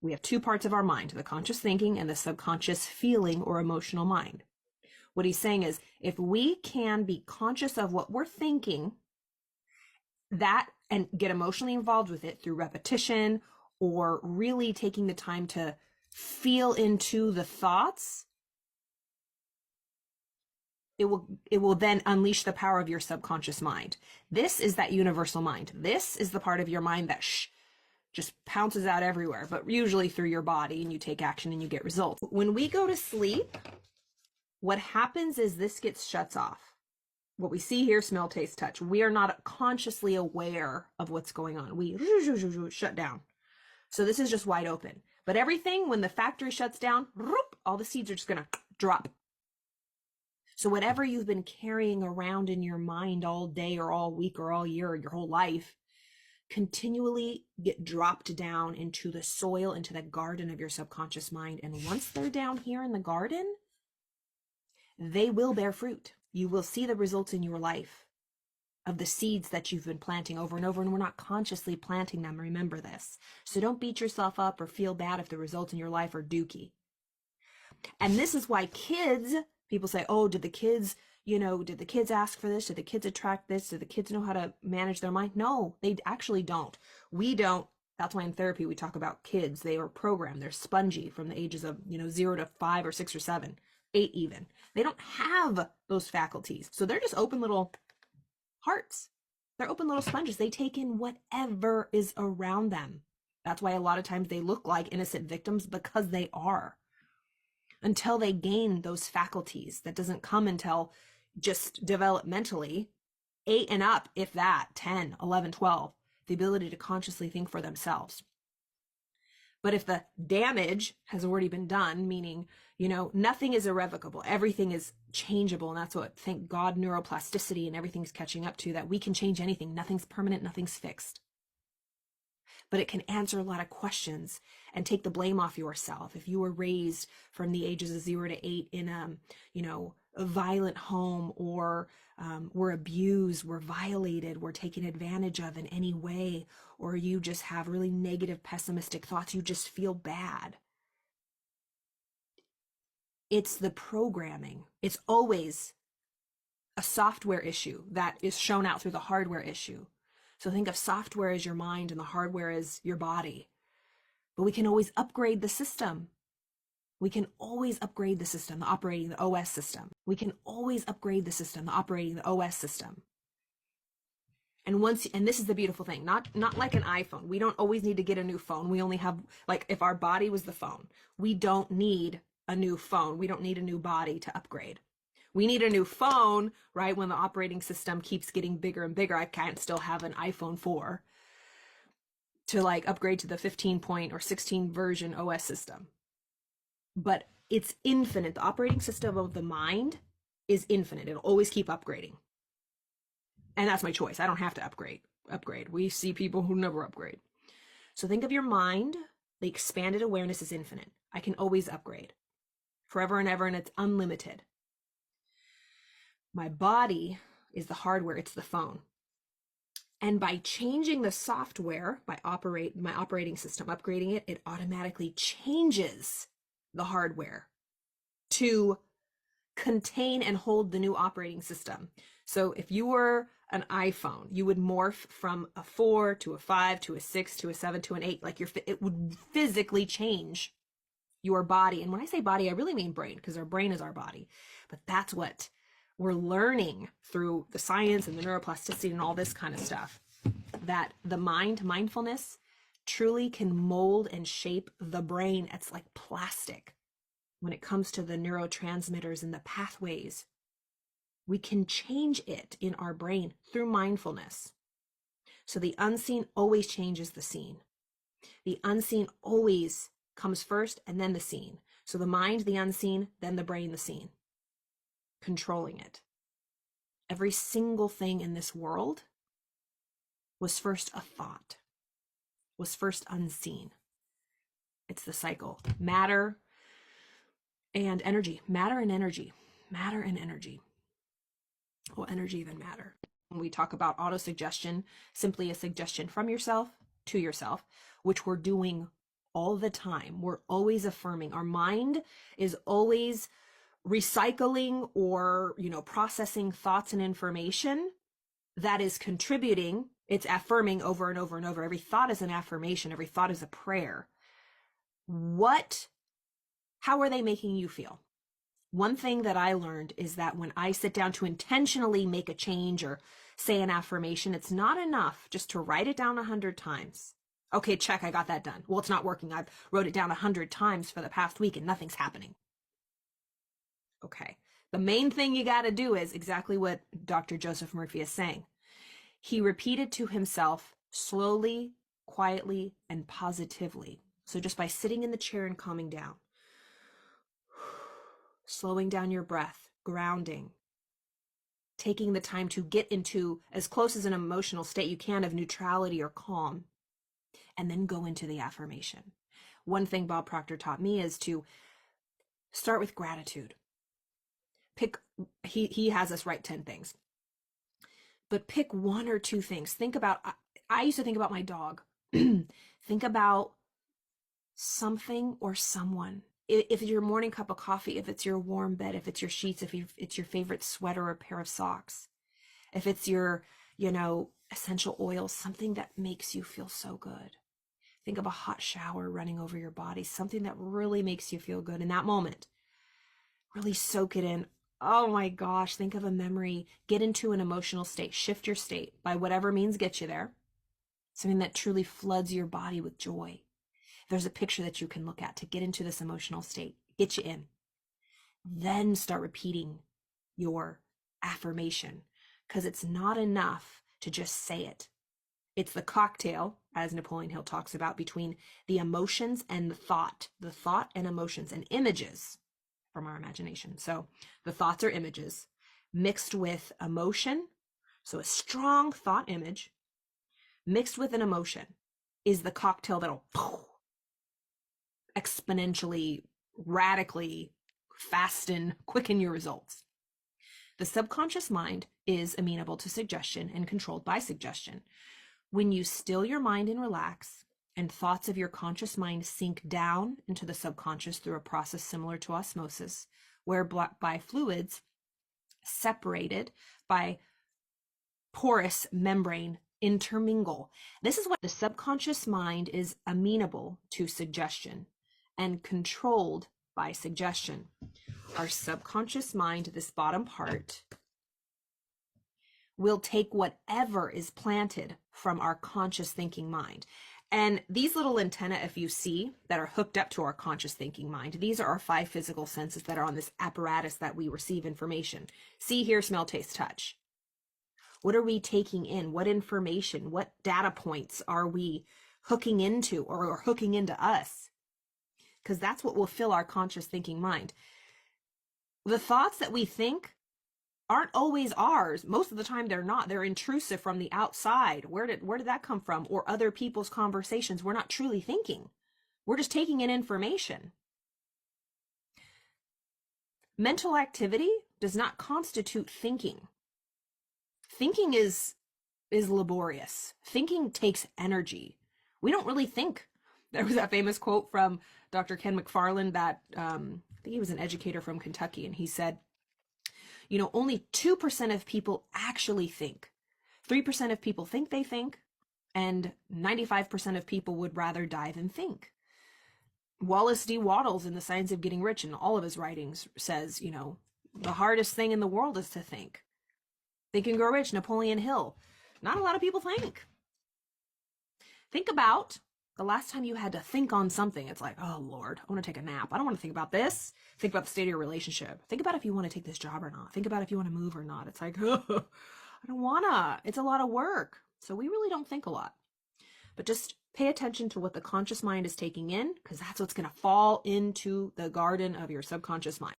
We have two parts of our mind, the conscious thinking and the subconscious feeling or emotional mind. What he's saying is if we can be conscious of what we're thinking, that and get emotionally involved with it through repetition or really taking the time to feel into the thoughts, it will then unleash the power of your subconscious mind. This is that universal mind. This is the part of your mind that just pounces out everywhere, but usually through your body, and you take action and you get results. When we go to sleep, what happens is this shuts off. What we see, hear, smell, taste, touch. We are not consciously aware of what's going on. We shut down. So this is just wide open. But everything, when the factory shuts down, all the seeds are just going to drop. So whatever you've been carrying around in your mind all day or all week or all year or your whole life, continually get dropped down into the soil, into the garden of your subconscious mind. And once they're down here in the garden, they will bear fruit. You will see the results in your life of the seeds that you've been planting over and over, and we're not consciously planting them. Remember this. So don't beat yourself up or feel bad if the results in your life are dookie. And this is why kids, people say, oh, did the kids ask for this? Did the kids attract this? Did the kids know how to manage their mind? No, they actually don't. We don't. That's why in therapy we talk about kids. They are programmed. They're spongy from the ages of, 0 to 5 or 6 or 7, 8 even. They don't have those faculties. So they're just open little hearts. They're open little sponges. They take in whatever is around them. That's why a lot of times they look like innocent victims, because they are. Until they gain those faculties. That doesn't come until just developmentally, 8 and up, if that, 10, 11, 12, the ability to consciously think for themselves. But if the damage has already been done, meaning, nothing is irrevocable, everything is changeable, and that's what, thank God, neuroplasticity and everything's catching up to, that we can change anything. Nothing's permanent, nothing's fixed. But it can answer a lot of questions and take the blame off yourself. If you were raised from the ages of 0 to 8 in a violent home, or were abused, were violated, were taken advantage of in any way, or you just have really negative, pessimistic thoughts, you just feel bad. It's the programming. It's always a software issue that is shown out through the hardware issue. So think of software as your mind and the hardware as your body. But we can always upgrade the system. We can always upgrade the system, the OS system. We can always upgrade the system, the OS system. And this is the beautiful thing, not like an iPhone. We don't always need to get a new phone. We only have, if our body was the phone, we don't need a new phone. We don't need a new body to upgrade. We need a new phone, right? When the operating system keeps getting bigger and bigger. I can't still have an iPhone 4 to upgrade to the 15 point or 16 version OS system. But it's infinite. The operating system of the mind is infinite. It'll always keep upgrading. And that's my choice. I don't have to upgrade. We see people who never upgrade. So think of your mind. The expanded awareness is infinite. I can always upgrade forever and ever, and it's unlimited. My body is the hardware. It's the phone. And by changing the software, my operating system, upgrading it, it automatically changes the hardware to contain and hold the new operating system. So if you were an iPhone, you would morph from a 4 to a 5 to a 6 to a 7 to an 8. It would physically change your body. And when I say body, I really mean brain, because our brain is our body. But that's what we're learning through the science and the neuroplasticity and all this kind of stuff, that the mindfulness truly can mold and shape the brain. It's like plastic when it comes to the neurotransmitters and the pathways. We can change it in our brain through mindfulness. So the unseen always changes the seen. The unseen always comes first and then the seen. So the mind, the unseen, then the brain, the seen. Controlling it. Every single thing in this world was first a thought, was first unseen. It's the cycle. Matter and energy. Matter and energy. Matter and energy. Well, energy than matter. When we talk about autosuggestion, simply a suggestion from yourself to yourself, which we're doing all the time. We're always affirming. Our mind is always recycling or, processing thoughts and information that is contributing. It's affirming over and over and over. Every thought is an affirmation. Every thought is a prayer. How are they making you feel? One thing that I learned is that when I sit down to intentionally make a change or say an affirmation, it's not enough just to write it down 100 times. Okay, check, I got that done. Well, it's not working. I've wrote it down 100 times for the past week and nothing's happening. Okay, the main thing you got to do is exactly what Dr. Joseph Murphy is saying. He repeated to himself slowly, quietly, and positively. So just by sitting in the chair and calming down, slowing down your breath, grounding, taking the time to get into as close as an emotional state you can of neutrality or calm, and then go into the affirmation. One thing Bob Proctor taught me is to start with gratitude. He has us write 10 things, but pick one or two things. I used to think about my dog. Think about something or someone. If it's your morning cup of coffee, if it's your warm bed, if it's your sheets, if it's your favorite sweater or pair of socks, if it's your, essential oils, something that makes you feel so good. Think of a hot shower running over your body, something that really makes you feel good in that moment. Really soak it in. Oh my gosh, think of a memory. Get into an emotional state. Shift your state by whatever means get you there. Something that truly floods your body with joy. There's a picture that you can look at to get into this emotional state, get you in. Then start repeating your affirmation, because it's not enough to just say it. It's the cocktail, as Napoleon Hill talks about, between the emotions and the thought and emotions and images from our imagination. So the thoughts are images mixed with emotion. So a strong thought image mixed with an emotion is the cocktail that'll exponentially, radically fasten, quicken your results. The subconscious mind is amenable to suggestion and controlled by suggestion. When you still your mind and relax, and thoughts of your conscious mind sink down into the subconscious through a process similar to osmosis, whereby fluids separated by porous membrane intermingle. This is what the subconscious mind is amenable to suggestion and controlled by suggestion. Our subconscious mind, this bottom part, will take whatever is planted from our conscious thinking mind. And these little antennae, if you see, that are hooked up to our conscious thinking mind, these are our 5 physical senses that are on this apparatus that we receive information. See, hear, smell, taste, touch. What are we taking in? What information, what data points are we hooking into or hooking into us? Because that's what will fill our conscious thinking mind. The thoughts that we think aren't always ours. Most of the time they're not. They're intrusive from the outside. Where did that come from? Or other people's conversations. We're not truly thinking. We're just taking in information. Mental activity does not constitute thinking. Thinking is laborious. Thinking takes energy. We don't really think. There was that famous quote from Dr. Ken McFarland that I think he was an educator from Kentucky, and he said, only 2% of people actually think. 3% of people think they think, and 95% of people would rather die than think. Wallace D. Wattles in The Science of Getting Rich, in all of his writings, says, the hardest thing in the world is to think. Think and Grow Rich, Napoleon Hill. Not a lot of people think. Think about the last time you had to think on something. It's like, oh Lord, I want to take a nap. I don't want to think about this. Think about the state of your relationship. Think about if you want to take this job or not. Think about if you want to move or not. It's like, oh, I don't wanna. It's a lot of work. So we really don't think a lot. But just pay attention to what the conscious mind is taking in, because that's what's going to fall into the garden of your subconscious mind.